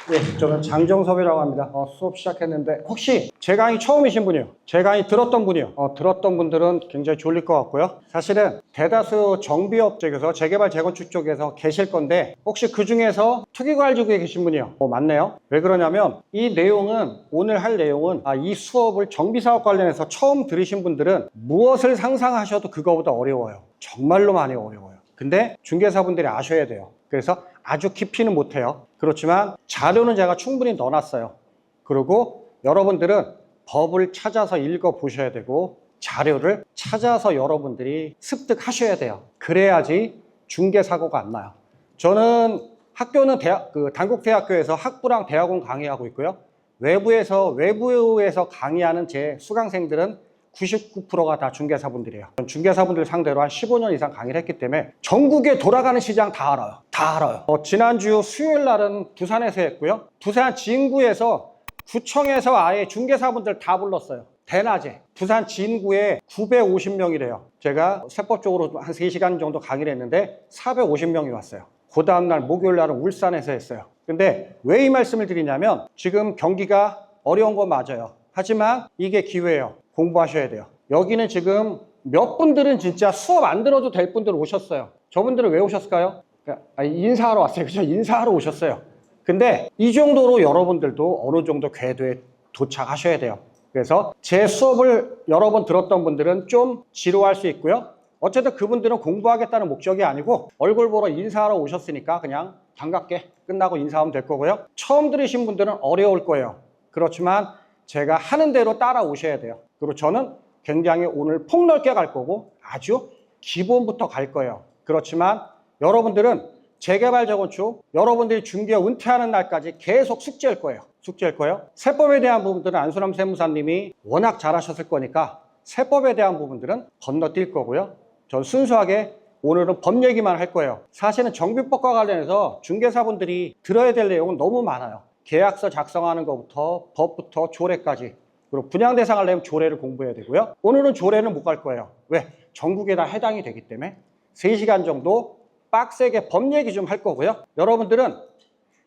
네, 저는 장정섭이라고 합니다. 수업 시작했는데 혹시 제 강의 처음이신 분이요? 제 강의 들었던 분이요? 들었던 분들은 굉장히 졸릴 것 같고요. 사실은 대다수 정비업 쪽에서 재개발 재건축 쪽에서 계실 건데 혹시 그 중에서 투기과일지구에 계신 분이요? 맞네요. 왜 그러냐면 이 내용은 오늘 할 내용은 이 수업을 정비사업 관련해서 처음 들으신 분들은 무엇을 상상하셔도 그거보다 어려워요. 정말로 많이 어려워요. 근데 중개사분들이 아셔야 돼요. 그래서 아주 깊이는 못해요. 그렇지만 자료는 제가 충분히 넣어놨어요. 그리고 여러분들은 법을 찾아서 읽어보셔야 되고 자료를 찾아서 여러분들이 습득하셔야 돼요. 그래야지 중개사고가 안 나요. 저는 학교는 단국대학교에서 학부랑 대학원 강의하고 있고요. 외부에서 강의하는 제 수강생들은 99%가 다 중개사분들이에요. 중개사분들 상대로 한 15년 이상 강의를 했기 때문에 전국에 돌아가는 시장 다 알아요. 다 알아요. 지난주 수요일 날은 부산에서 했고요. 부산 진구에서 구청에서 아예 중개사분들 다 불렀어요. 대낮에. 부산 진구에 950명이래요. 제가 세법적으로 한 3시간 정도 강의를 했는데 450명이 왔어요. 그 다음날 목요일 날은 울산에서 했어요. 근데 왜 이 말씀을 드리냐면 지금 경기가 어려운 건 맞아요. 하지만 이게 기회예요. 공부하셔야 돼요. 여기는 지금 몇 분들은 진짜 수업 안 들어도 될 분들 오셨어요. 저분들은 왜 오셨을까요? 인사하러 왔어요. 그죠? 인사하러 오셨어요. 근데 이 정도로 여러분들도 어느 정도 궤도에 도착하셔야 돼요. 그래서 제 수업을 여러 번 들었던 분들은 좀 지루할 수 있고요. 어쨌든 그분들은 공부하겠다는 목적이 아니고 얼굴 보러 인사하러 오셨으니까 그냥 반갑게 끝나고 인사하면 될 거고요. 처음 들으신 분들은 어려울 거예요. 그렇지만 제가 하는 대로 따라오셔야 돼요. 그리고 저는 굉장히 오늘 폭넓게 갈 거고 아주 기본부터 갈 거예요. 그렇지만 여러분들은 재개발 재건축, 여러분들이 중개업 은퇴하는 날까지 계속 숙제일 거예요. 숙제일 거예요. 세법에 대한 부분들은 안수남 세무사님이 워낙 잘하셨을 거니까 세법에 대한 부분들은 건너뛸 거고요. 전 순수하게 오늘은 법 얘기만 할 거예요. 사실은 정비법과 관련해서 중개사분들이 들어야 될 내용은 너무 많아요. 계약서 작성하는 것부터 법부터 조례까지, 그리고 분양 대상을 내면 조례를 공부해야 되고요. 오늘은 조례는 못 갈 거예요. 왜? 전국에 다 해당이 되기 때문에 3시간 정도 빡세게 법 얘기 좀 할 거고요. 여러분들은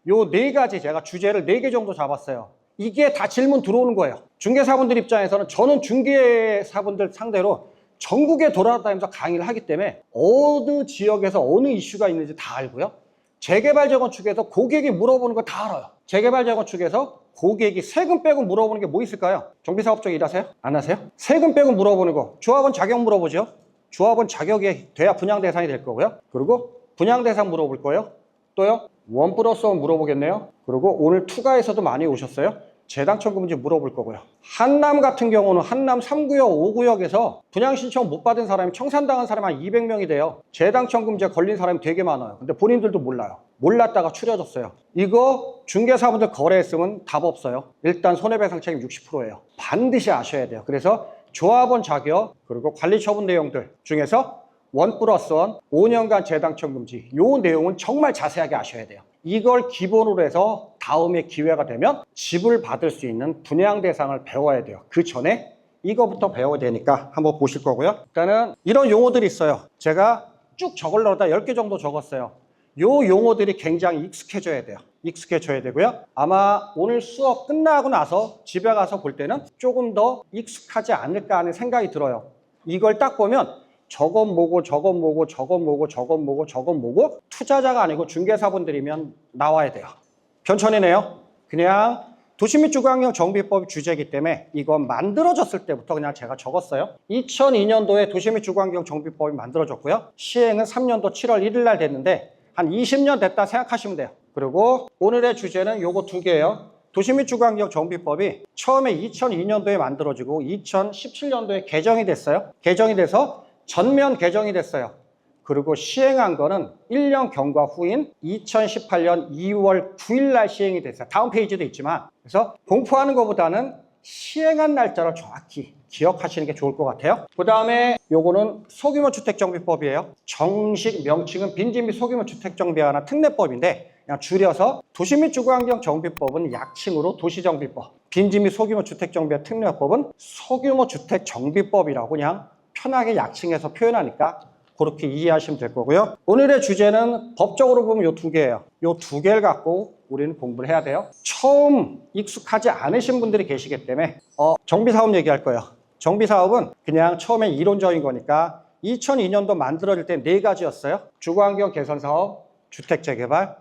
요 4가지 제가 주제를 4개 정도 잡았어요. 이게 다 질문 들어오는 거예요. 중개사분들 입장에서는 저는 중개사분들 상대로 전국에 돌아다니면서 강의를 하기 때문에 어느 지역에서 어느 이슈가 있는지 다 알고요. 재개발 재건축에서 고객이 물어보는 거 다 알아요. 재개발 재건축에서 고객이 세금 빼고 물어보는 게 뭐 있을까요? 정비사업 쪽 일하세요? 안 하세요? 세금 빼고 물어보는 거. 조합원 자격 물어보죠. 조합원 자격이 돼야 분양 대상이 될 거고요. 그리고 분양 대상 물어볼 거예요. 또요, 1+1 물어보겠네요. 그리고 오늘 투가에서도 많이 오셨어요. 재당첨금지 물어볼 거고요. 한남 같은 경우는 한남 3구역, 5구역에서 분양 신청 못 받은 사람이 청산당한 사람이 한 200명이 돼요. 재당첨금지에 걸린 사람이 되게 많아요. 근데 본인들도 몰라요. 몰랐다가 추려졌어요. 이거 중개사분들 거래했으면 답 없어요. 일단 손해배상 책임 60%예요. 반드시 아셔야 돼요. 그래서 조합원 자격 그리고 관리 처분 내용들 중에서 1+1, 5년간 재당첨금지, 요 내용은 정말 자세하게 아셔야 돼요. 이걸 기본으로 해서 다음에 기회가 되면 집을 받을 수 있는 분양 대상을 배워야 돼요. 그 전에 이거부터 배워야 되니까 한번 보실 거고요. 일단은 이런 용어들이 있어요. 제가 쭉 적으려다 10개 정도 적었어요. 요 용어들이 굉장히 익숙해져야 돼요. 익숙해져야 되고요. 아마 오늘 수업 끝나고 나서 집에 가서 볼 때는 조금 더 익숙하지 않을까 하는 생각이 들어요. 이걸 딱 보면 저건 뭐고 저건 뭐고 저건 뭐고 저건 뭐고 저건 뭐고 투자자가 아니고 중개사분들이면 나와야 돼요. 편천이네요. 그냥 도시 및 주거환경 정비법 주제이기 때문에 이건 만들어졌을 때부터 그냥 제가 적었어요. 2002년도에 도시 및 주거환경 정비법이 만들어졌고요. 시행은 3년도 7월 1일 날 됐는데 한 20년 됐다 생각하시면 돼요. 그리고 오늘의 주제는 요거 2개예요. 도시 및 주거환경 정비법이 처음에 2002년도에 만들어지고 2017년도에 개정이 됐어요. 개정이 돼서 전면 개정이 됐어요. 그리고 시행한 거는 1년 경과 후인 2018년 2월 9일 날 시행이 됐어요. 다음 페이지도 있지만 그래서 공포하는 것보다는 시행한 날짜를 정확히 기억하시는 게 좋을 것 같아요. 그 다음에 요거는 소규모 주택정비법이에요. 정식 명칭은 빈집 및 소규모 주택정비하는 특례법인데 그냥 줄여서 도시 및 주거환경 정비법은 약칭으로 도시정비법, 빈집 및 소규모 주택정비와 특례법은 소규모 주택정비법이라고 그냥 편하게 약칭해서 표현하니까 그렇게 이해하시면 될 거고요. 오늘의 주제는 법적으로 보면 요 2개예요. 요 2개를 갖고 우리는 공부를 해야 돼요. 처음 익숙하지 않으신 분들이 계시기 때문에 정비사업 얘기할 거예요. 정비사업은 그냥 처음에 이론적인 거니까 2002년도 만들어질 때 4가지였어요. 주거환경 개선사업, 주택재개발,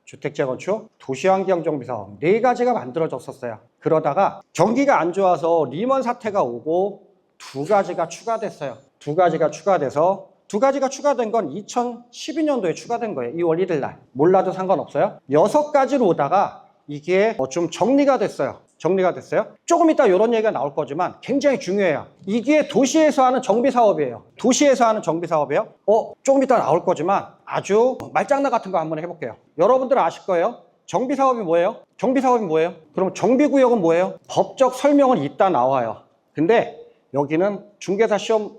주택재건축, 도시환경정비사업 4가지가 만들어졌었어요. 그러다가 경기가 안 좋아서 리먼 사태가 오고 2가지가 추가됐어요. 2가지가 추가돼서 2가지가 추가된 건 2012년도에 추가된 거예요. 2월 1일 날. 몰라도 상관없어요. 6가지로 오다가 이게 좀 정리가 됐어요. 조금 이따 이런 얘기가 나올 거지만 굉장히 중요해요. 이게 도시에서 하는 정비사업이에요. 조금 이따 나올 거지만 아주 말장난 같은 거 한번 해볼게요. 여러분들 아실 거예요. 정비사업이 뭐예요? 그럼 정비구역은 뭐예요? 법적 설명은 이따 나와요. 근데 여기는 중개사 시험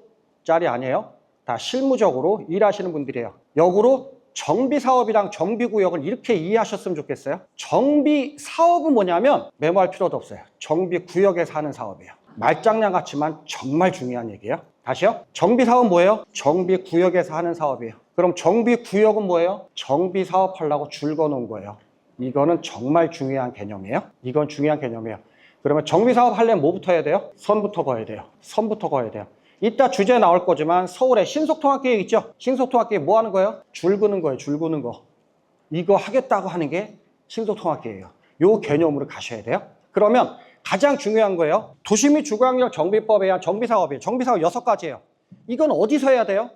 자리 아니에요. 다 실무적으로 일하시는 분들이에요. 역으로 정비사업이랑 정비구역을 이렇게 이해하셨으면 좋겠어요. 정비사업은 뭐냐면 메모할 필요도 없어요. 정비구역에서 하는 사업이에요. 말장난 같지만 정말 중요한 얘기예요. 다시요. 정비사업은 뭐예요? 정비구역에서 하는 사업이에요. 그럼 정비구역은 뭐예요? 정비사업 하려고 줄 거놓은 거예요. 이거는 정말 중요한 개념이에요. 그러면 정비사업 하려면 뭐부터 해야 돼요? 선부터 그어야 돼요. 이따 주제 나올 거지만 서울에 신속통합계획 있죠? 신속통합계획 뭐 하는 거예요? 줄 그는 거예요. 이거 하겠다고 하는 게 신속통합계획이에요. 요 개념으로 가셔야 돼요. 그러면 가장 중요한 거예요. 도시 및 주거환경 정비법에 의한 정비사업이에요. 정비사업 6가지예요. 이건 어디서 해야 돼요?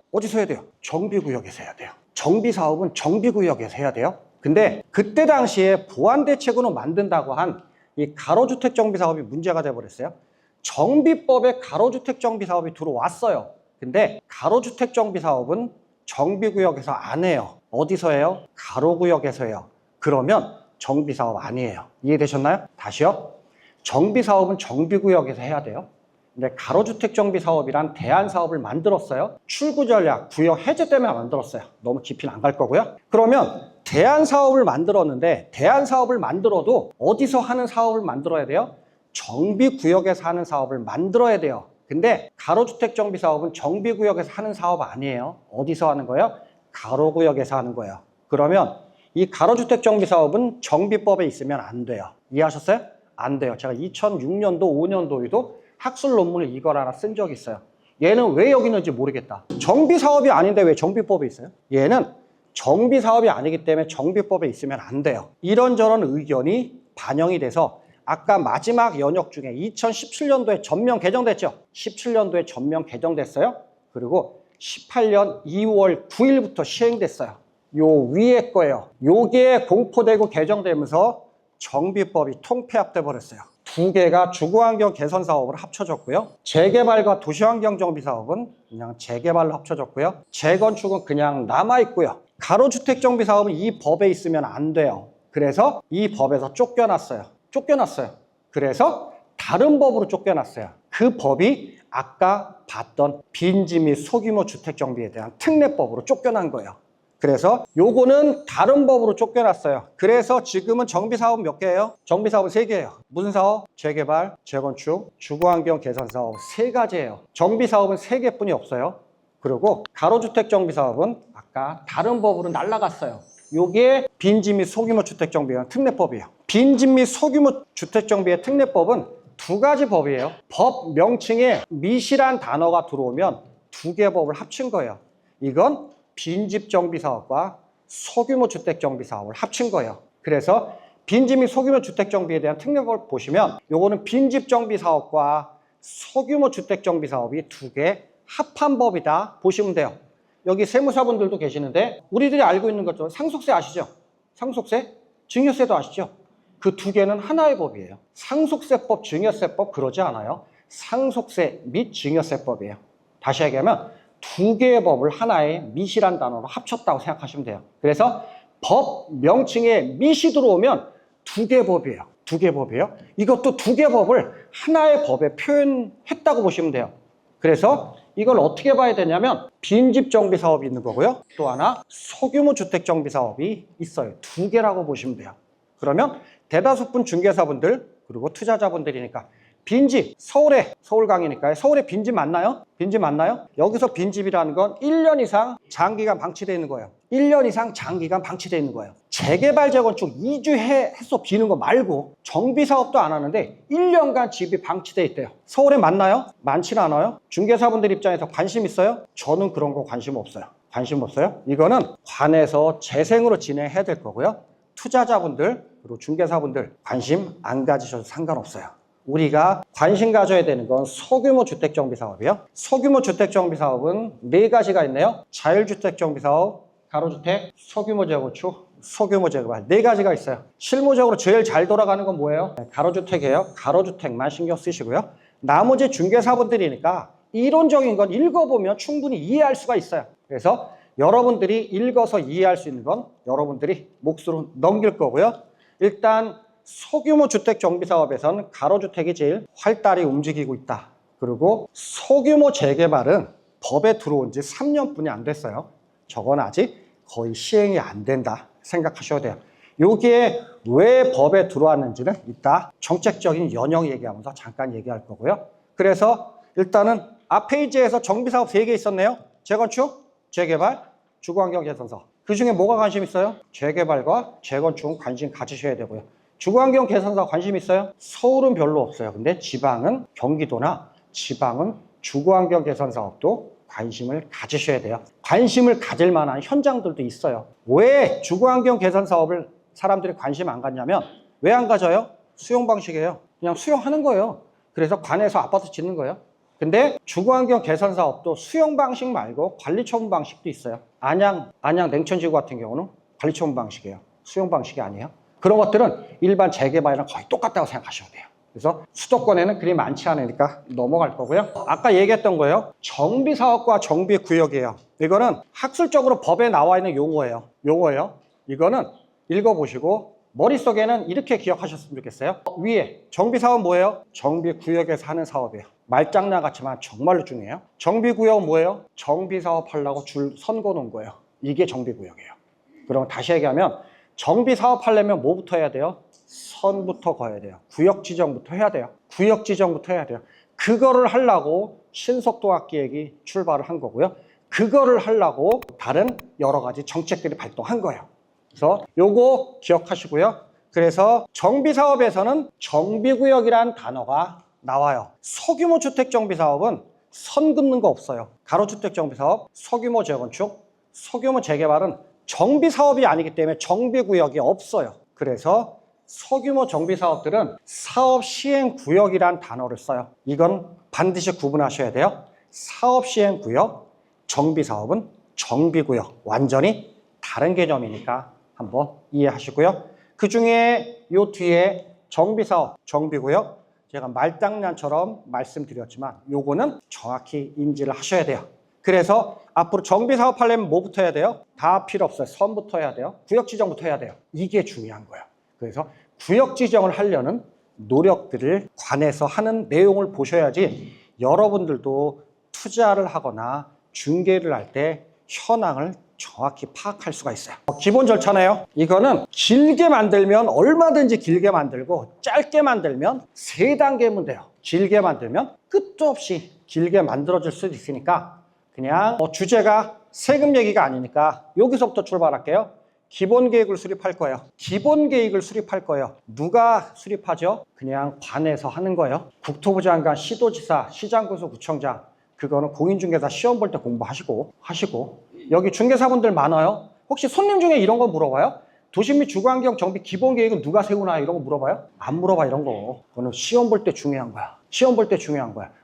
정비구역에서 해야 돼요. 정비사업은 정비구역에서 해야 돼요. 근데 그때 당시에 보완대책으로 만든다고 한 이 가로주택 정비사업이 문제가 돼버렸어요. 정비법에 가로주택 정비사업이 들어왔어요. 근데 가로주택 정비사업은 정비구역에서 안 해요. 어디서 해요? 가로구역에서 해요. 그러면 정비사업 아니에요. 이해되셨나요? 다시요. 정비사업은 정비구역에서 해야 돼요. 근데 가로주택 정비사업이란 대안사업을 만들었어요. 출구전략, 구역 해제 때문에 만들었어요. 너무 깊이는 안 갈 거고요. 그러면 대안사업을 만들었는데 대안사업을 만들어도 어디서 하는 사업을 만들어야 돼요? 정비구역에서 하는 사업을 만들어야 돼요. 근데 가로주택 정비사업은 정비구역에서 하는 사업 아니에요. 어디서 하는 거예요? 가로구역에서 하는 거예요. 그러면 이 가로주택 정비사업은 정비법에 있으면 안 돼요. 이해하셨어요? 안 돼요. 제가 2006년도, 5년도에도 학술 논문을 이걸 하나 쓴 적이 있어요. 얘는 왜 여기 있는지 모르겠다. 정비사업이 아닌데 왜 정비법에 있어요? 얘는 정비사업이 아니기 때문에 정비법에 있으면 안 돼요. 이런저런 의견이 반영이 돼서 아까 마지막 연역 중에 2017년도에 전면 개정됐죠? 17년도에 전면 개정됐어요. 그리고 18년 2월 9일부터 시행됐어요. 요 위에 거예요. 요게 공포되고 개정되면서 정비법이 통폐합돼 버렸어요. 2개가 주거환경 개선 사업으로 합쳐졌고요. 재개발과 도시환경 정비 사업은 그냥 재개발로 합쳐졌고요. 재건축은 그냥 남아있고요. 가로주택 정비 사업은 이 법에 있으면 안 돼요. 그래서 이 법에서 쫓겨났어요. 그래서 다른 법으로 쫓겨났어요. 그 법이 아까 봤던 빈지 및 소규모 주택 정비에 대한 특례법으로 쫓겨난 거예요. 그래서 요거는 다른 법으로 쫓겨났어요. 그래서 지금은 정비사업 몇 개예요? 정비사업은 3개예요. 무슨 사업? 재개발, 재건축, 주거환경 개선 사업 3가지예요. 정비사업은 3개뿐이 없어요. 그리고 가로주택 정비사업은 아까 다른 법으로 날아갔어요. 요게 빈지 및 소규모 주택 정비에 대한 특례법이에요. 빈지 및 소규모 주택 정비의 특례법은 2가지 법이에요. 법 명칭에 미시란 단어가 들어오면 2개 법을 합친 거예요. 이건 빈집 정비 사업과 소규모 주택 정비 사업을 합친 거예요. 그래서 빈집 및 소규모 주택 정비에 대한 특례법을 보시면 요거는 빈집 정비 사업과 소규모 주택 정비 사업이 2개 합한 법이다 보시면 돼요. 여기 세무사분들도 계시는데 우리들이 알고 있는 것처럼 상속세 아시죠? 상속세, 증여세도 아시죠? 그 2개는 하나의 법이에요. 상속세법, 증여세법 그러지 않아요. 상속세 및 증여세법이에요. 다시 얘기하면 2개의 법을 하나의 미시란 단어로 합쳤다고 생각하시면 돼요. 그래서 법 명칭에 미시 들어오면 2개 법이에요. 2개 법이에요. 이것도 2개 법을 하나의 법에 표현했다고 보시면 돼요. 그래서 이걸 어떻게 봐야 되냐면 빈집 정비 사업이 있는 거고요. 또 하나 소규모 주택 정비 사업이 있어요. 2개라고 보시면 돼요. 그러면 대다수분 중개사분들 그리고 투자자분들이니까 빈집, 서울 강이니까요. 서울에 빈집 맞나요? 여기서 빈집이라는 건 1년 이상 장기간 방치되어 있는 거예요. 1년 이상 장기간 방치되어 있는 거예요. 재개발 재건축 2주 해서 비는 거 말고 정비사업도 안 하는데 1년간 집이 방치돼 있대요. 서울에 많나요? 많지는 않아요. 중개사분들 입장에서 관심 있어요? 저는 그런 거 관심 없어요. 관심 없어요? 이거는 관에서 재생으로 진행해야 될 거고요. 투자자분들 그리고 중개사분들 관심 안 가지셔도 상관없어요. 우리가 관심 가져야 되는 건 소규모 주택정비사업이요. 소규모 주택정비사업은 4가지가 있네요. 자율주택정비사업, 가로주택, 소규모 재건축, 소규모 재개발 4가지가 있어요. 실무적으로 제일 잘 돌아가는 건 뭐예요? 가로주택이에요. 가로주택만 신경 쓰시고요. 나머지 중개사분들이니까 이론적인 건 읽어보면 충분히 이해할 수가 있어요. 그래서 여러분들이 읽어서 이해할 수 있는 건 여러분들이 몫으로 넘길 거고요. 일단 소규모 주택 정비 사업에서는 가로주택이 제일 활달히 움직이고 있다. 그리고 소규모 재개발은 법에 들어온 지 3년뿐이 안 됐어요. 저건 아직 거의 시행이 안 된다 생각하셔야 돼요. 여기에 왜 법에 들어왔는지는 이따 정책적인 연영 얘기하면서 잠깐 얘기할 거고요. 그래서 일단은 앞 페이지에서 정비사업 3개 있었네요. 재건축, 재개발, 주거환경 개선사업. 그 중에 뭐가 관심 있어요? 재개발과 재건축은 관심 가지셔야 되고요. 주거환경 개선사업 관심 있어요? 서울은 별로 없어요. 근데 지방은 경기도나 지방은 주거환경 개선사업도 관심을 가지셔야 돼요. 관심을 가질 만한 현장들도 있어요. 왜 주거환경 개선사업을 사람들이 관심 안 갖냐면 왜 안 가져요? 수용 방식이에요. 그냥 수용하는 거예요. 그래서 관에서 아파트 짓는 거예요. 근데 주거환경 개선 사업도 수용 방식 말고 관리 처분 방식도 있어요. 안양 냉천지구 같은 경우는 관리 처분 방식이에요. 수용 방식이 아니에요. 그런 것들은 일반 재개발이랑 거의 똑같다고 생각하셔야 돼요. 그래서 수도권에는 그리 많지 않으니까 넘어갈 거고요. 아까 얘기했던 거예요. 정비사업과 정비구역이에요. 이거는 학술적으로 법에 나와 있는 용어예요. 이거는 읽어보시고 머릿속에는 이렇게 기억하셨으면 좋겠어요. 위에 정비사업 뭐예요? 정비구역에서 하는 사업이에요. 말장난 같지만 정말로 중요해요. 정비구역은 뭐예요? 정비사업 하려고 줄 선거 놓은 거예요. 이게 정비구역이에요. 그럼 다시 얘기하면 정비사업 하려면 뭐부터 해야 돼요? 선부터 그어야 돼요. 구역 지정부터 해야 돼요. 그거를 하려고 신속도학기획이 출발을 한 거고요. 그거를 하려고 다른 여러 가지 정책들이 발동한 거예요. 그래서 요거 기억하시고요. 그래서 정비사업에서는 정비구역이라는 단어가 나와요. 소규모 주택정비사업은 선 긋는 거 없어요. 가로주택정비사업, 소규모 재건축, 소규모 재개발은 정비사업이 아니기 때문에 정비구역이 없어요. 그래서 소규모 정비사업들은 사업시행구역이란 단어를 써요. 이건 반드시 구분하셔야 돼요. 사업시행구역, 정비사업은 정비구역. 완전히 다른 개념이니까 한번 이해하시고요. 그 중에 요 뒤에 정비사업, 정비구역 제가 말장난처럼 말씀드렸지만 요거는 정확히 인지를 하셔야 돼요. 그래서 앞으로 정비사업 하려면 뭐부터 해야 돼요? 다 필요 없어요. 선부터 해야 돼요. 구역 지정부터 해야 돼요. 이게 중요한 거예요. 그래서 구역 지정을 하려는 노력들을 관해서 하는 내용을 보셔야지 여러분들도 투자를 하거나 중개를 할 때 현황을 정확히 파악할 수가 있어요. 기본 절차네요. 이거는 길게 만들면 얼마든지 길게 만들고 짧게 만들면 3단계면 돼요. 길게 만들면 끝도 없이 길게 만들어질 수도 있으니까 그냥 주제가 세금 얘기가 아니니까 여기서부터 출발할게요. 기본 계획을 수립할 거예요. 누가 수립하죠? 그냥 관에서 하는 거예요. 국토부 장관, 시도지사, 시장군수, 구청장 그거는 공인중개사 시험 볼 때 공부하시고 여기 중개사분들 많아요. 혹시 손님 중에 이런 거 물어봐요? 도시 및 주거환경 정비 기본 계획은 누가 세우나 이런 거 물어봐요? 안 물어봐 이런 거. 그거는 시험 볼 때 중요한 거야.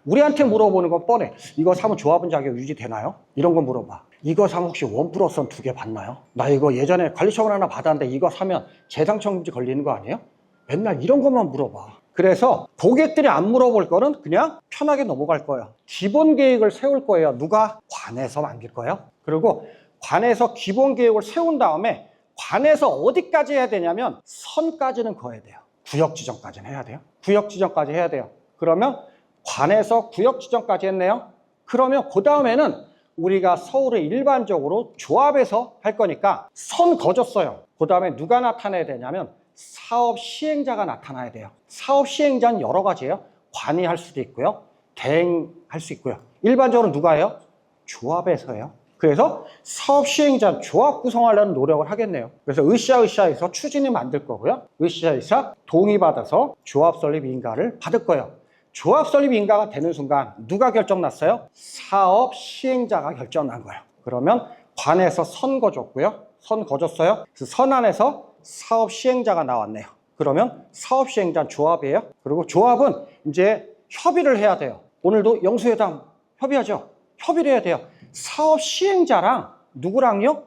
우리한테 물어보는 건 뻔해. 이거 사면 조합원 자격 유지되나요? 이런 거 물어봐. 이거 사면 혹시 1+1 2개 받나요? 나 이거 예전에 관리처분 하나 받았는데 이거 사면 재상청금지 걸리는 거 아니에요? 맨날 이런 것만 물어봐. 그래서 고객들이 안 물어볼 거는 그냥 편하게 넘어갈 거예요. 기본 계획을 세울 거예요. 누가? 관에서 만들 거예요. 그리고 관에서 기본 계획을 세운 다음에 관에서 어디까지 해야 되냐면 선까지는 그어야 돼요. 구역 지정까지는 해야 돼요. 그러면 관에서 구역 지정까지 했네요. 그러면 그 다음에는 우리가 서울을 일반적으로 조합해서 할 거니까 선 그어줬어요. 그 다음에 누가 나타나야 되냐면 사업 시행자가 나타나야 돼요. 사업 시행자는 여러 가지예요. 관이 할 수도 있고요. 대행할 수 있고요. 일반적으로 누가 해요? 조합에서 해요. 그래서 사업 시행자 조합 구성하려는 노력을 하겠네요. 그래서 으쌰으쌰해서 추진이 만들 거고요. 으쌰으쌰 동의받아서 조합 설립 인가를 받을 거예요. 조합 설립 인가가 되는 순간 누가 결정 났어요? 사업 시행자가 결정 난 거예요. 그러면 관에서 선 거줬고요. 선 거줬어요. 그 선 안에서 사업 시행자가 나왔네요. 그러면 사업 시행자는 조합이에요. 그리고 조합은 이제 협의를 해야 돼요. 오늘도 영수회담 협의하죠. 협의를 해야 돼요. 사업 시행자랑 누구랑요?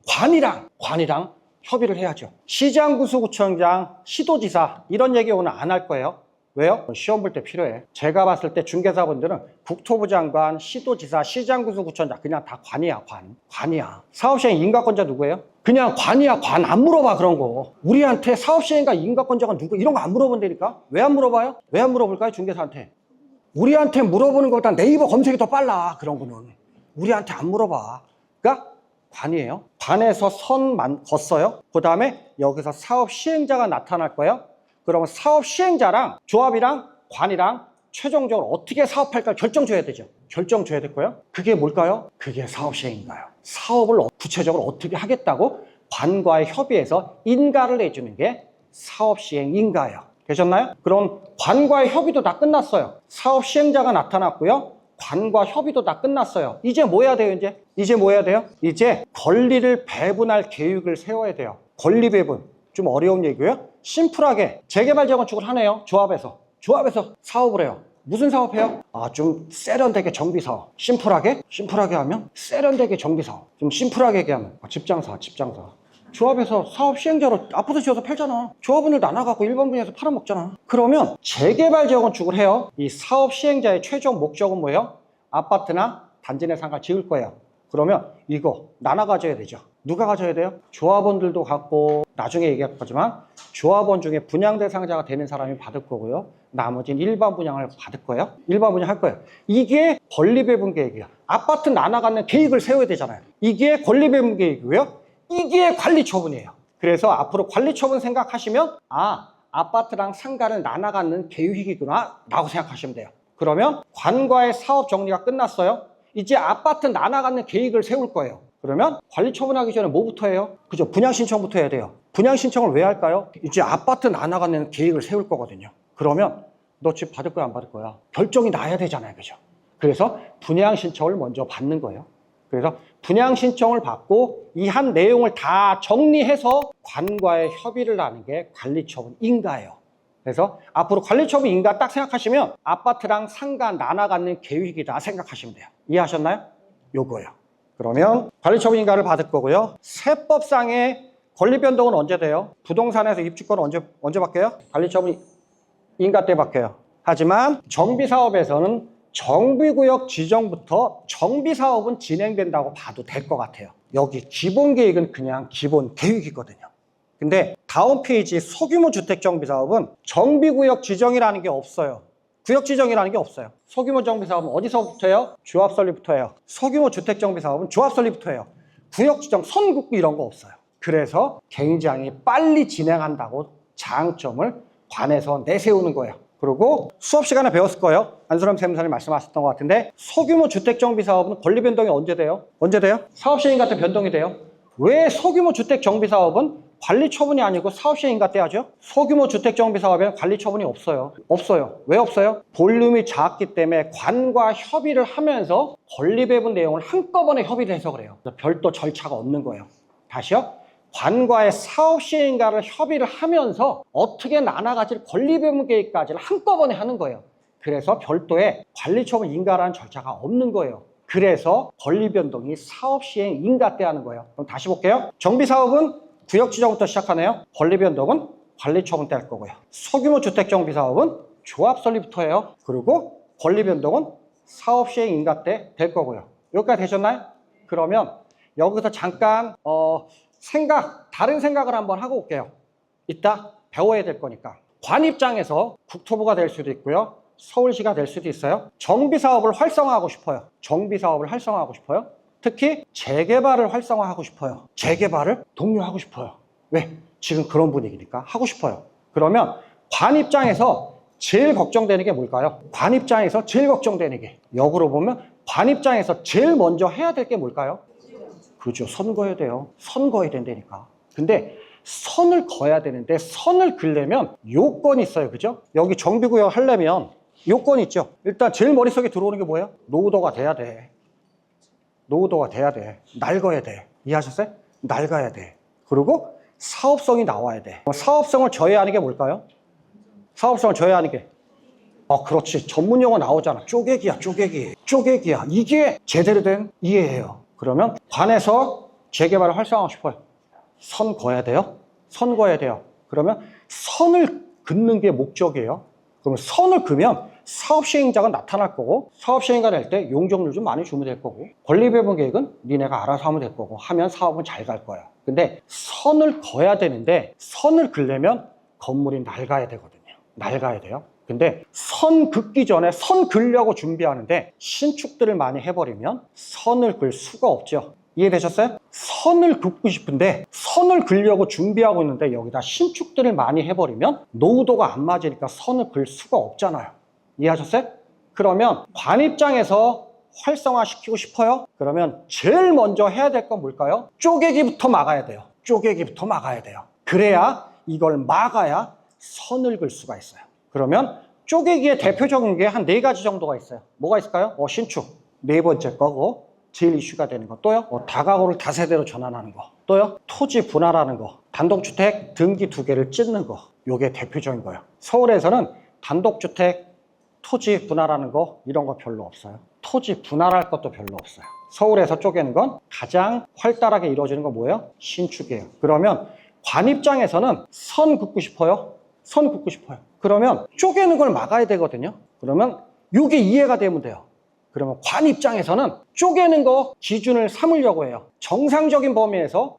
관이랑 협의를 해야죠. 시장구수구청장, 시도지사 이런 얘기 오늘 안 할 거예요. 왜요? 시험 볼 때 필요해. 제가 봤을 때 중개사분들은 국토부 장관, 시도지사, 시장구수구청장 그냥 다 관이야. 관이야. 사업시행 인가권자 누구예요? 그냥 관이야. 관 안 물어봐 그런 거. 우리한테 사업시행과 인가권자가 누구 이런 거 안 물어본다니까? 왜 안 물어봐요? 왜 안 물어볼까요? 중개사한테. 우리한테 물어보는 것보다 네이버 검색이 더 빨라. 그런 거는. 우리한테 안 물어봐. 그러니까 관이에요. 관에서 선만 걷어요. 그 다음에 여기서 사업 시행자가 나타날 거예요. 그러면 사업 시행자랑 조합이랑 관이랑 최종적으로 어떻게 사업할까 결정 줘야 되죠. 결정 줘야 될 거예요. 그게 뭘까요? 그게 사업 시행인가요? 사업을 구체적으로 어떻게 하겠다고 관과의 협의해서 인가를 내주는 게 사업 시행 인가예요. 되셨나요? 그럼 관과의 협의도 다 끝났어요. 사업 시행자가 나타났고요. 관과 협의도 다 끝났어요. 이제 뭐 해야 돼요, 이제? 이제 뭐 해야 돼요? 이제 권리를 배분할 계획을 세워야 돼요. 권리 배분. 좀 어려운 얘기고요. 심플하게 재개발 재건축을 하네요. 조합에서 사업을 해요. 무슨 사업해요? 좀 세련되게 정비사업. 심플하게 하면 세련되게 정비사업. 좀 심플하게 얘기하면 집장사. 조합에서 사업 시행자로 아파트 지어서 팔잖아. 조합원을 나눠갖고 일반 분야에서 팔아먹잖아. 그러면 재개발 재건축을 해요. 이 사업 시행자의 최종 목적은 뭐예요? 아파트나 단지 내 상가 지을 거예요. 그러면 이거 나눠 가져야 되죠. 누가 가져야 돼요? 조합원들도 갖고 나중에 얘기할 거지만 조합원 중에 분양 대상자가 되는 사람이 받을 거고요. 나머지는 일반 분양을 받을 거예요. 일반 분양할 거예요. 이게 권리 배분 계획이야. 아파트 나눠 갖는 계획을 세워야 되잖아요. 이게 권리 배분 계획이고요. 이게 관리 처분이에요. 그래서 앞으로 관리 처분 생각하시면 아파트랑 상가를 나눠 갖는 계획이구나 라고 생각하시면 돼요. 그러면 관과의 사업 정리가 끝났어요. 이제 아파트 나눠 갖는 계획을 세울 거예요. 그러면 관리 처분하기 전에 뭐부터 해요? 그죠? 분양 신청부터 해야 돼요. 분양 신청을 왜 할까요? 이제 아파트 나눠 갖는 계획을 세울 거거든요. 그러면 너 집 받을 거야 안 받을 거야? 결정이 나야 되잖아요. 그죠? 그래서 분양 신청을 먼저 받는 거예요. 그래서 분양 신청을 받고 이 한 내용을 다 정리해서 관과의 협의를 하는 게 관리처분 인가예요. 그래서 앞으로 관리처분 인가 딱 생각하시면 아파트랑 상가 나눠 갖는 계획이다 생각하시면 돼요. 이해하셨나요? 요거예요. 그러면 관리처분 인가를 받을 거고요. 세법상의 권리 변동은 언제 돼요? 부동산에서 입주권은 언제 바뀌어요? 관리처분 인가 때 바뀌어요. 하지만 정비사업에서는 정비구역 지정부터 정비사업은 진행된다고 봐도 될 것 같아요. 여기 기본계획은 그냥 기본 계획이거든요. 근데 다음 페이지 소규모 주택정비사업은 정비구역 지정이라는 게 없어요. 구역 지정이라는 게 없어요. 소규모 정비사업은 어디서부터 해요? 조합 설립부터 해요. 소규모 주택정비사업은 조합 설립부터 해요. 구역 지정, 선 긋고 이런 거 없어요. 그래서 굉장히 빨리 진행한다고 장점을 관에서 내세우는 거예요. 그리고 수업 시간에 배웠을 거예요. 안수람 세무사님 말씀하셨던 것 같은데 소규모 주택정비사업은 권리 변동이 언제 돼요? 사업시행 같은 변동이 돼요. 왜 소규모 주택정비사업은 관리 처분이 아니고 사업시행 인가 때 하죠? 소규모 주택정비사업에는 관리 처분이 없어요. 왜 없어요? 볼륨이 작기 때문에 관과 협의를 하면서 권리 배분 내용을 한꺼번에 협의를 해서 그래요. 별도 절차가 없는 거예요. 다시요. 관과의 사업시행인가를 협의를 하면서 어떻게 나눠가질 권리 배분 계획까지를 한꺼번에 하는 거예요. 그래서 별도의 관리처분 인가라는 절차가 없는 거예요. 그래서 권리 변동이 사업시행 인가 때 하는 거예요. 그럼 다시 볼게요. 정비사업은 구역 지정부터 시작하네요. 권리 변동은 관리처분 때 할 거고요. 소규모 주택정비사업은 조합 설립부터 해요. 그리고 권리 변동은 사업시행 인가 때 될 거고요. 여기까지 되셨나요? 그러면 여기서 잠깐 다른 생각을 한번 하고 올게요. 이따 배워야 될 거니까. 관 입장에서 국토부가 될 수도 있고요. 서울시가 될 수도 있어요. 정비사업을 활성화하고 싶어요. 특히 재개발을 활성화하고 싶어요. 재개발을 독려하고 싶어요. 왜? 지금 그런 분위기니까 하고 싶어요. 그러면 관 입장에서 제일 걱정되는 게 뭘까요? 관 입장에서 제일 걱정되는 게, 역으로 보면 관 입장에서 제일 먼저 해야 될 게 뭘까요? 그죠. 선 그어야 돼요. 선 그어야 된다니까. 근데 선을 그어야 되는데 선을 그려면 요건이 있어요. 그죠? 여기 정비구역 하려면 요건이 있죠. 일단 제일 머릿속에 들어오는 게 뭐예요? 노후도가 돼야 돼. 노후도가 돼야 돼. 낡아야 돼. 이해하셨어요? 낡아야 돼. 그리고 사업성이 나와야 돼. 사업성을 저해하는 게 뭘까요? 사업성을 저해하는 게, 그렇지. 전문 용어 나오잖아. 쪼개기야, 쪼개기. 쪼개기야. 이게 제대로 된 이해예요. 그러면 관에서 재개발을 활성화하고 싶어요. 선 그어야 돼요. 선 그어야 돼요. 그러면 선을 긋는 게 목적이에요. 그러면 선을 그으면 사업 시행자가 나타날 거고, 사업 시행자 될 때 용적률 좀 많이 주면 될 거고, 권리배분 계획은 니네가 알아서 하면 될 거고, 하면 사업은 잘 갈 거야. 근데 선을 그어야 되는데, 선을 그려면 건물이 낡아야 되거든요. 낡아야 돼요. 근데 선 긋기 전에 선 그으려고 준비하는데 신축들을 많이 해버리면 선을 그을 수가 없죠. 이해되셨어요? 선을 긋고 싶은데 선을 그으려고 준비하고 있는데 여기다 신축들을 많이 해버리면 노후도가 안 맞으니까 선을 그을 수가 없잖아요. 이해하셨어요? 그러면 관 입장에서 활성화시키고 싶어요? 그러면 제일 먼저 해야 될 건 뭘까요? 쪼개기부터 막아야 돼요. 쪼개기부터 막아야 돼요. 그래야, 이걸 막아야 선을 그을 수가 있어요. 그러면 쪼개기의 대표적인 게 한 4가지 정도가 있어요. 뭐가 있을까요? 신축, 4번째 거고, 제일 이슈가 되는 거. 또요? 다가구를 다세대로 전환하는 거. 또요? 토지 분할하는 거. 단독주택 등기 2개를 찢는 거. 요게 대표적인 거예요. 서울에서는 단독주택 토지 분할하는 거, 이런 거 별로 없어요. 토지 분할할 것도 별로 없어요. 서울에서 쪼개는 건 가장 활달하게 이루어지는 건 뭐예요? 신축이에요. 그러면 관 입장에서는 선 긋고 싶어요? 선 긋고 싶어요. 그러면 쪼개는 걸 막아야 되거든요. 그러면 이게 이해가 되면 돼요. 그러면 관 입장에서는 쪼개는 거 기준을 삼으려고 해요. 정상적인 범위에서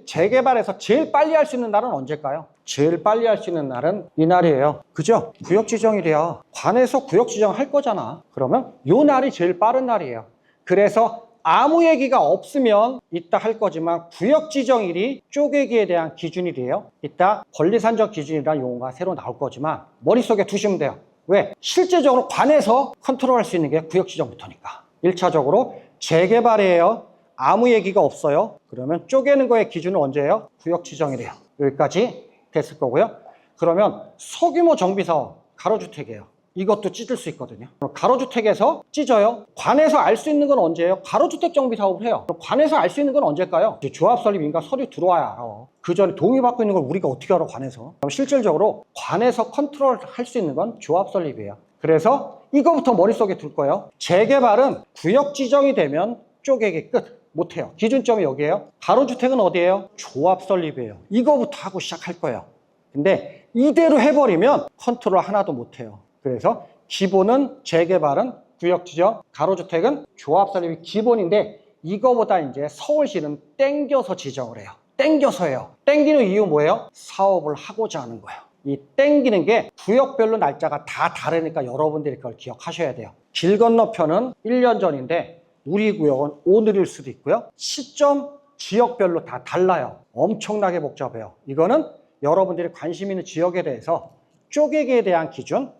재개발에서 제일 빨리 할 수 있는 날은 언제일까요? 제일 빨리 할 수 있는 날은 이날이에요. 그죠? 구역지정일이야. 관에서 구역지정 할 거잖아. 그러면 요 날이 제일 빠른 날이에요. 그래서 아무 얘기가 없으면 이따 할 거지만 구역지정일이 쪼개기에 대한 기준이 돼요. 이따 권리산정 기준이라는 용어가 새로 나올 거지만 머릿속에 두시면 돼요. 왜? 실제적으로 관에서 컨트롤할 수 있는 게 구역지정부터니까. 1차적으로 재개발이에요. 아무 얘기가 없어요. 그러면 쪼개는 거의 기준은 언제예요? 구역지정이래요. 여기까지 됐을 거고요. 그러면 소규모 정비사업, 가로주택이에요. 이것도 찢을 수 있거든요. 가로주택에서 찢어요. 관에서 알 수 있는 건 언제예요? 가로주택 정비 사업을 해요. 관에서 알 수 있는 건 언제일까요? 조합 설립인가 서류 들어와야 알아. 그 전에 동의받고 있는 걸 우리가 어떻게 알아, 관에서? 그럼 실질적으로 관에서 컨트롤 할 수 있는 건 조합 설립이에요. 그래서 이거부터 머릿속에 둘 거예요. 재개발은 구역 지정이 되면 쪼개기 끝. 못해요. 기준점이 여기에요. 가로주택은 어디예요? 조합 설립이에요. 이거부터 하고 시작할 거예요. 근데 이대로 해버리면 컨트롤 하나도 못해요. 그래서 기본은 재개발은 구역지정, 가로주택은 조합 설립이 기본인데 이거보다 이제 서울시는 땡겨서 지정을 해요. 땡겨서 해요. 땡기는 이유 뭐예요? 사업을 하고자 하는 거예요. 이 땡기는 게 구역별로 날짜가 다 다르니까 여러분들이 그걸 기억하셔야 돼요. 길 건너편은 1년 전인데 우리 구역은 오늘일 수도 있고요. 시점 지역별로 다 달라요. 엄청나게 복잡해요. 이거는 여러분들이 관심 있는 지역에 대해서 쪼개기에 대한 기준,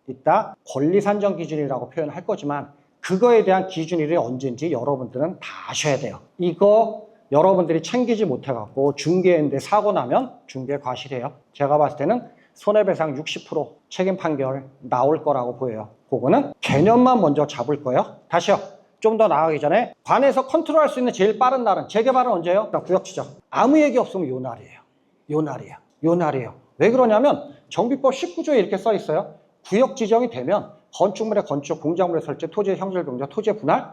이따 권리산정 기준이라고 표현할 거지만 그거에 대한 기준일이 언제인지 여러분들은 다 아셔야 돼요. 이거 여러분들이 챙기지 못해갖고 중개인데 사고 나면 중개 과실이에요. 제가 봤을 때는 손해배상 60% 책임 판결 나올 거라고 보여요. 그거는 개념만 먼저 잡을 거예요. 다시요. 좀 더 나아가기 전에 관에서 컨트롤할 수 있는 제일 빠른 날은, 재개발은 언제예요? 구역지정. 아무 얘기 없으면 요 날이에요. 요 날이에요. 요 날이에요. 왜 그러냐면 정비법 19조에 이렇게 써 있어요. 구역 지정이 되면 건축물의 건축, 공작물의 설치, 토지의 형질 변경, 토지의 분할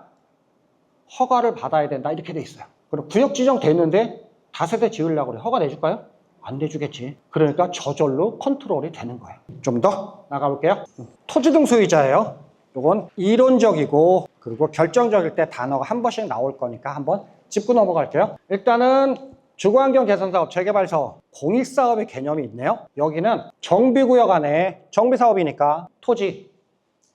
허가를 받아야 된다 이렇게 돼 있어요. 그럼 구역 지정 됐는데 다세대 지으려고 그래. 허가 내줄까요? 안 내주겠지. 그러니까 저절로 컨트롤이 되는 거예요. 좀 더 나가볼게요. 토지 등 소유자예요. 이건 이론적이고 그리고 결정적일 때 단어가 한 번씩 나올 거니까 한번 짚고 넘어갈게요. 일단은 주거환경 개선사업, 재개발사업, 공익사업의 개념이 있네요. 여기는 정비구역 안에 정비사업이니까 토지,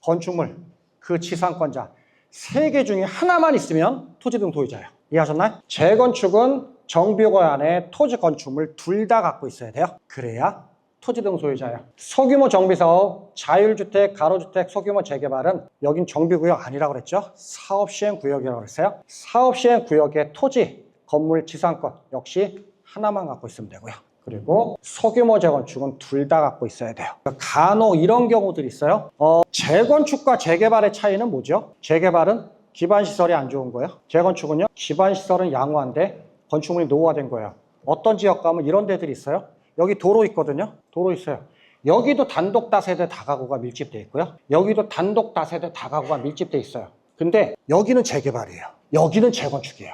건축물, 그 지상권자 3개 중에 하나만 있으면 토지 등 소유자예요. 이해하셨나요? 재건축은 정비구역 안에 토지, 건축물 둘 다 갖고 있어야 돼요. 그래야 토지 등 소유자예요. 소규모 정비사업, 자율주택, 가로주택, 소규모 재개발은 여긴 정비구역 아니라고 그랬죠? 사업시행구역이라고 그랬어요. 사업시행구역의 토지, 건물, 지상권 역시 하나만 갖고 있으면 되고요. 그리고 소규모 재건축은 둘 다 갖고 있어야 돼요. 간혹 이런 경우들이 있어요. 재건축과 재개발의 차이는 뭐죠? 재개발은 기반시설이 안 좋은 거예요. 재건축은요, 기반시설은 양호한데 건축물이 노후화된 거예요. 어떤 지역 가면 이런 데들이 있어요. 여기 도로 있거든요. 도로 있어요. 여기도 단독 다세대 다가구가 밀집돼 있고요. 여기도 단독 다세대 다가구가 밀집돼 있어요. 근데 여기는 재개발이에요. 여기는 재건축이에요.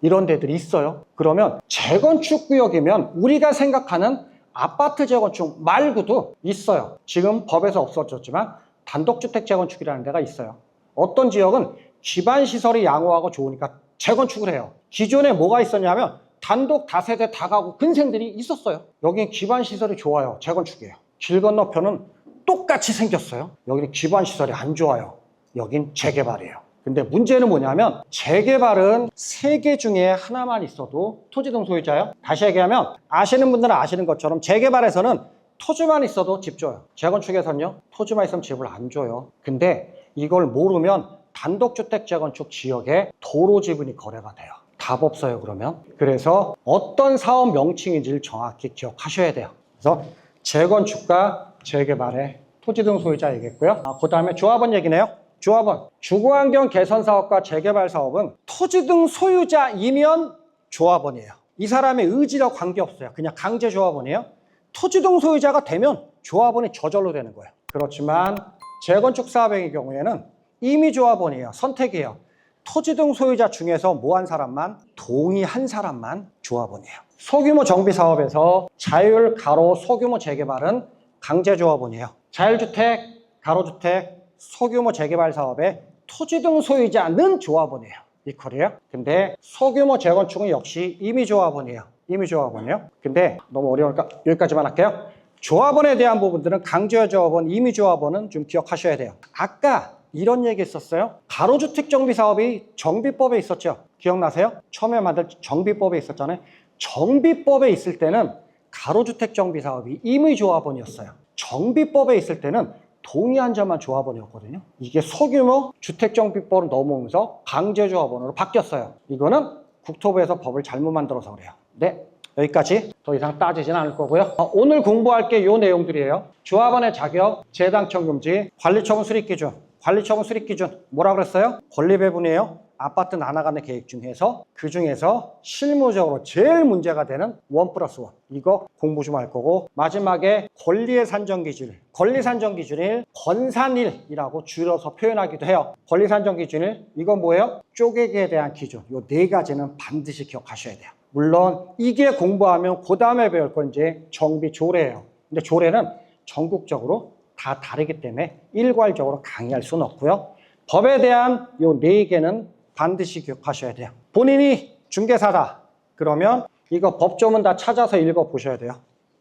이런 데들이 있어요. 그러면 재건축 구역이면 우리가 생각하는 아파트 재건축 말고도 있어요. 지금 법에서 없어졌지만 단독주택 재건축이라는 데가 있어요. 어떤 지역은 기반시설이 양호하고 좋으니까 재건축을 해요. 기존에 뭐가 있었냐면 단독 다세대 다가구 근생들이 있었어요. 여기는 기반시설이 좋아요. 재건축이에요. 길 건너편은 똑같이 생겼어요. 여기는 기반시설이 안 좋아요. 여긴 재개발이에요. 근데 문제는 뭐냐면 재개발은 3개 중에 하나만 있어도 토지 등 소유자예요. 다시 얘기하면 아시는 분들은 아시는 것처럼 재개발에서는 토지만 있어도 집 줘요. 재건축에서는요, 토지만 있으면 집을 안 줘요. 근데 이걸 모르면 단독주택 재건축 지역에 도로 지분이 거래가 돼요. 답 없어요, 그러면. 그래서 어떤 사업 명칭인지를 정확히 기억하셔야 돼요. 그래서 재건축과 재개발의 토지 등 소유자 얘기했고요. 그 다음에 조합원 얘기네요. 조합원, 주거환경 개선 사업과 재개발 사업은 토지 등 소유자이면 조합원이에요. 이 사람의 의지와 관계없어요. 그냥 강제 조합원이에요. 토지 등 소유자가 되면 조합원이 저절로 되는 거예요. 그렇지만 재건축 사업의 경우에는 이미 조합원이에요. 선택이에요. 토지 등 소유자 중에서 뭐 한 사람만, 동의한 사람만 조합원이에요. 소규모 정비 사업에서 자율, 가로, 소규모 재개발은 강제 조합원이에요. 자율주택, 가로주택, 소규모 재개발 사업에 토지 등 소유자는 조합원이에요. 이퀄이에요. 근데 소규모 재건축은 역시 임의 조합원이에요. 임의 조합원이에요. 근데 너무 어려우니까 여기까지만 할게요. 조합원에 대한 부분들은 강제 조합원, 임의 조합원은 좀 기억하셔야 돼요. 아까 이런 얘기 했었어요. 가로주택 정비 사업이 정비법에 있었죠. 기억나세요? 처음에 만들 정비법에 있었잖아요. 정비법에 있을 때는 가로주택 정비 사업이 임의 조합원이었어요. 정비법에 있을 때는 동의한 자만 조합원이었거든요. 이게 소규모 주택정비법으로 넘어오면서 강제조합원으로 바뀌었어요. 이거는 국토부에서 법을 잘못 만들어서 그래요. 네, 여기까지. 더 이상 따지진 않을 거고요. 오늘 공부할 게 이 내용들이에요. 조합원의 자격, 재당첨 금지, 관리처분 수립기준. 관리처분 수립기준 뭐라 그랬어요? 권리배분이에요. 아파트 나눠가는 계획 중에서 그 중에서 실무적으로 제일 문제가 되는 1+1 이거 공부 좀 할 거고, 마지막에 권리의 산정 기준일, 권리 산정 기준일 권산일이라고 줄여서 표현하기도 해요. 권리 산정 기준일 이건 뭐예요? 쪼개기에 대한 기준. 요 4가지는 반드시 기억하셔야 돼요. 물론 이게 공부하면 그 다음에 배울 건 이제 정비 조례예요. 근데 조례는 전국적으로 다 다르기 때문에 일괄적으로 강의할 수는 없고요. 법에 대한 요 4개는 반드시 기억하셔야 돼요. 본인이 중개사다 그러면 이거 법조문 다 찾아서 읽어보셔야 돼요.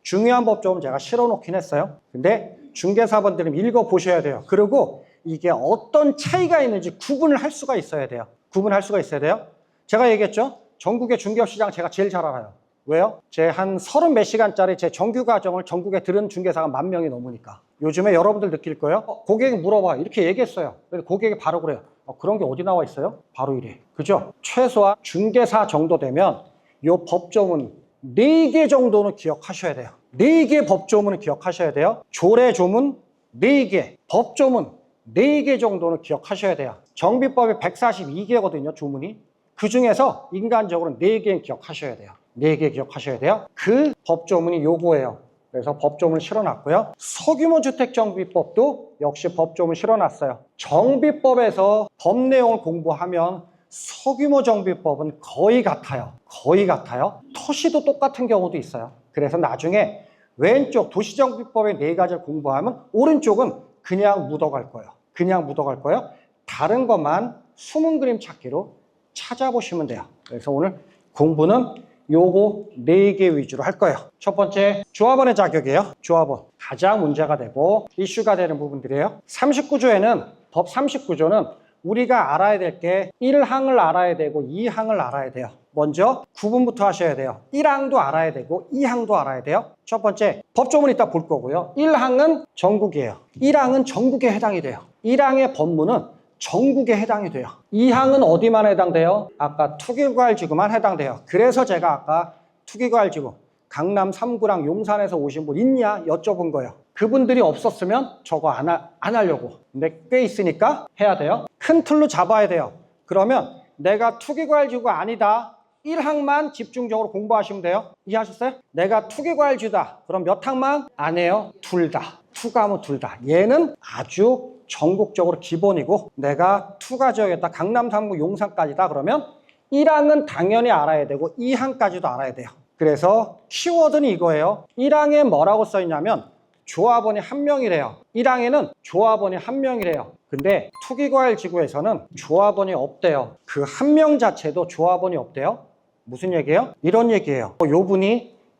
중요한 법조문 제가 실어놓긴 했어요. 근데 중개사분들은 읽어보셔야 돼요. 그리고 이게 어떤 차이가 있는지 구분을 할 수가 있어야 돼요. 구분할 수가 있어야 돼요. 제가 얘기했죠. 전국의 중개업 시장 제가 제일 잘 알아요. 왜요? 제 한 30몇 시간짜리 제 정규 과정을 전국에 들은 중개사가 10,000명이 넘으니까. 요즘에 여러분들 느낄 거예요. 고객이 물어봐. 이렇게 얘기했어요. 그래서 고객이 바로 그래요. 그런 게 어디 나와 있어요? 바로 이래. 그죠? 최소한 중개사 정도 되면 요 법조문 4개 정도는 기억하셔야 돼요. 4개 법조문을 기억하셔야 돼요. 조례 조문 4개, 법조문 4개 정도는 기억하셔야 돼요. 정비법이 142개거든요, 조문이. 그 중에서 인간적으로 4개는 기억하셔야 돼요. 4개 기억하셔야 돼요. 그 법조문이 요거예요. 그래서 법조문을 실어놨고요. 소규모 주택정비법도 역시 법조문 실어놨어요. 정비법에서 법 내용을 공부하면 소규모 정비법은 거의 같아요. 거의 같아요. 토시도 똑같은 경우도 있어요. 그래서 나중에 왼쪽 도시정비법의 4가지를 공부하면 오른쪽은 그냥 묻어갈 거예요. 그냥 묻어갈 거예요. 다른 것만 숨은 그림 찾기로 찾아보시면 돼요. 그래서 오늘 공부는 요거 4개 위주로 할 거예요. 첫 번째, 조합원의 자격이에요. 조합원. 가장 문제가 되고 이슈가 되는 부분들이에요. 39조에는, 법 39조는 우리가 알아야 될 게 1항을 알아야 되고 2항을 알아야 돼요. 먼저 구분부터 하셔야 돼요. 1항도 알아야 되고 2항도 알아야 돼요. 첫 번째, 법조문 이따 볼 거고요. 1항은 전국이에요. 1항은 전국에 해당이 돼요. 1항의 법문은 전국에 해당이 돼요. 2항은 어디만 해당돼요? 아까 투기과일지구만 해당돼요. 그래서 제가 아까 투기과일지구 강남 3구랑 용산에서 오신 분 있냐 여쭤본 거예요. 그분들이 없었으면 저거 안 하려고. 근데 꽤 있으니까 해야 돼요. 큰 틀로 잡아야 돼요. 그러면 내가 투기과일지구가 아니다. 1항만 집중적으로 공부하시면 돼요. 이해하셨어요? 내가 투기과일지구다. 그럼 몇 항만? 안 해요. 둘 다. 투가면 둘 다. 얘는 아주 전국적으로 기본이고 내가 투가 지역에다 강남 3구 용산까지다. 그러면 1항은 당연히 알아야 되고 2항까지도 알아야 돼요. 그래서 키워드는 이거예요. 1항에 뭐라고 써있냐면 조합원이 한 명이래요. 1항에는 조합원이 한 명이래요. 근데 투기과일지구에서는 조합원이 없대요. 그 한 명 자체도 조합원이 없대요. 무슨 얘기예요? 이런 얘기예요.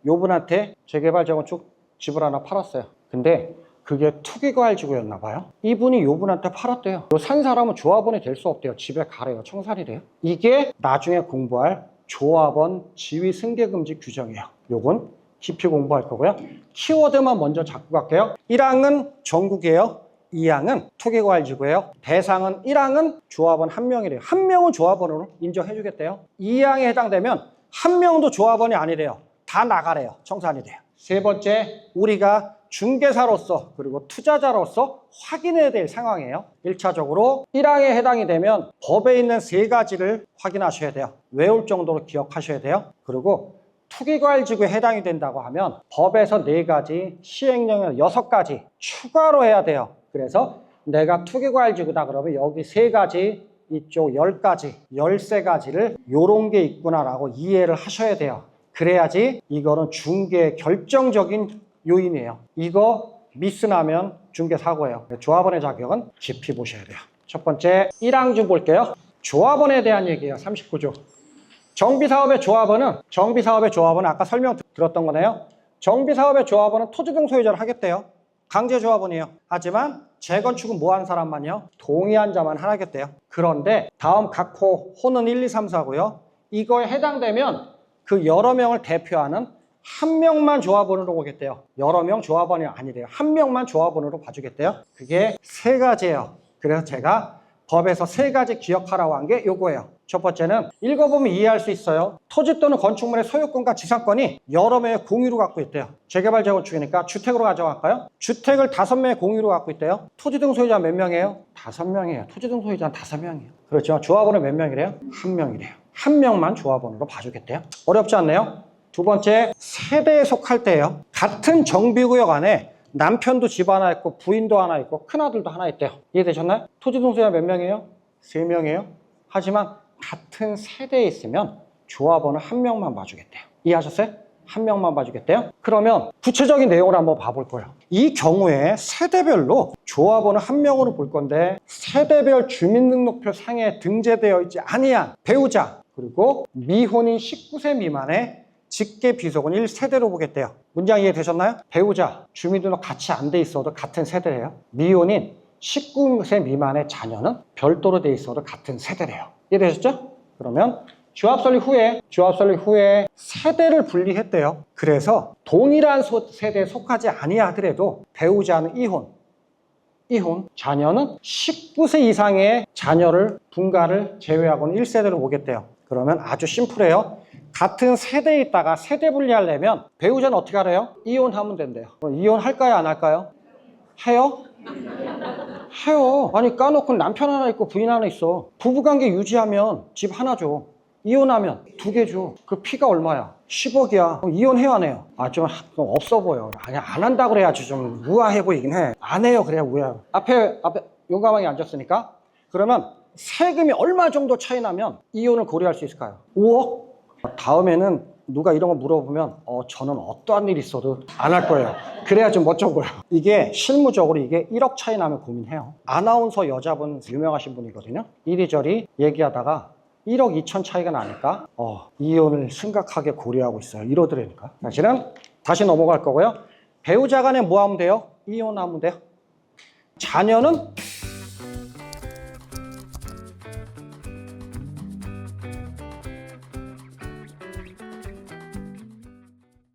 요분한테 재개발 재건축 집을 하나 팔았어요. 근데 그게 투기과일지구였나 봐요. 이분이 요분한테 팔았대요. 요 산 사람은 조합원이 될 수 없대요. 집에 가래요. 청산이래요. 이게 나중에 공부할 조합원 지위 승계금지 규정이에요. 요건 깊이 공부할 거고요. 키워드만 먼저 잡고 갈게요. 1항은 전국이에요. 2항은 투기과일지구예요. 대상은 1항은 조합원 한 명이래요. 한 명은 조합원으로 인정해 주겠대요. 2항에 해당되면 한 명도 조합원이 아니래요. 다 나가래요. 청산이래요. 세 번째, 우리가 중개사로서 그리고 투자자로서 확인해야 될 상황이에요. 1차적으로 1항에 해당이 되면 법에 있는 세 가지를 확인하셔야 돼요. 외울 정도로 기억하셔야 돼요. 그리고 투기과일지구에 해당이 된다고 하면 법에서 4가지, 시행령에 6가지 추가로 해야 돼요. 그래서 내가 투기과일지구다 그러면 여기 3가지, 이쪽 10가지, 13가지를 요런 게 있구나라고 이해를 하셔야 돼요. 그래야지 이거는 중개의 결정적인 요인이에요. 이거 미스나면 중개사고예요. 조합원의 자격은 깊이 보셔야 돼요. 첫 번째 1항 좀 볼게요. 조합원에 대한 얘기예요. 39조. 정비사업의 조합원은 아까 설명 들었던 거네요. 정비사업의 조합원은 토지 등 소유자를 하겠대요. 강제조합원이에요. 하지만 재건축은 뭐 하는 사람만요? 동의한 자만 하겠대요. 그런데 다음 각 호는 1, 2, 3, 4고요. 이거에 해당되면 그 여러 명을 대표하는 한 명만 조합원으로 오겠대요. 여러 명 조합원이 아니래요. 한 명만 조합원으로 봐주겠대요. 그게 3가지예요. 그래서 제가 법에서 3가지 기억하라고 한 게 요거예요. 첫 번째는 읽어보면 이해할 수 있어요. 토지 또는 건축물의 소유권과 지상권이 여러 명의 공유로 갖고 있대요. 재개발 재건축이니까 주택으로 가져갈까요? 주택을 5명의 공유로 갖고 있대요. 토지 등 소유자 몇 명이에요? 5명이에요. 토지 등 소유자는 5명이에요. 그렇죠. 조합원은 몇 명이래요? 1명이래요. 한 명만 조합원으로 봐주겠대요. 어렵지 않네요. 두 번째, 세대에 속할 때예요. 같은 정비구역 안에 남편도 집 하나 있고 부인도 하나 있고 큰아들도 하나 있대요. 이해되셨나요? 토지 등 소유자 몇 명이에요? 3명이에요. 하지만 같은 세대에 있으면 조합원은 1명만 봐주겠대요. 이해하셨어요? 1명만 봐주겠대요. 그러면 구체적인 내용을 한번 봐볼 거예요. 이 경우에 세대별로 조합원은 1명으로 볼 건데 세대별 주민등록표 상에 등재되어 있지 아니한 배우자 그리고 미혼인 19세 미만의 직계 비속은 1세대로 보겠대요. 문장 이해되셨나요? 배우자, 주민등록 같이 안 돼 있어도 같은 세대래요. 미혼인 19세 미만의 자녀는 별도로 돼 있어도 같은 세대래요. 이해되셨죠? 그러면 조합 설립 후에 세대를 분리했대요. 그래서 동일한 세대에 속하지 아니하더라도 배우자는 이혼, 자녀는 19세 이상의 자녀를 분가를 제외하고는 1세대로 보겠대요. 그러면 아주 심플해요. 같은 세대에 있다가 세대 분리하려면 배우자는 어떻게 하래요? 이혼하면 된대요. 그럼 이혼할까요? 안 할까요? 해요? 해요. 아니 까놓고 남편 하나 있고 부인 하나 있어. 부부관계 유지하면 집 하나 줘. 이혼하면 2개 줘. 그 피가 얼마야? 10억이야. 이혼해요 안 해요? 아 좀 없어 보여. 아니 안 한다 그래야지 좀 우아해 보이긴 해. 안 해요 그래야 우아해. 앞에 용감하게 앉았으니까. 그러면 세금이 얼마 정도 차이 나면 이혼을 고려할 수 있을까요? 5억? 다음에는 누가 이런 거 물어보면 저는 어떠한 일이 있어도 안 할 거예요. 그래야 좀 멋져 보여. 이게 실무적으로 이게 1억 차이 나면 고민해요. 아나운서 여자분 유명하신 분이거든요. 이리저리 얘기하다가 1억 2천 차이가 나니까 이혼을 심각하게 고려하고 있어요. 이러더라니까. 사실은 다시 넘어갈 거고요. 배우자 간에 뭐 하면 돼요? 이혼하면 돼요. 자녀는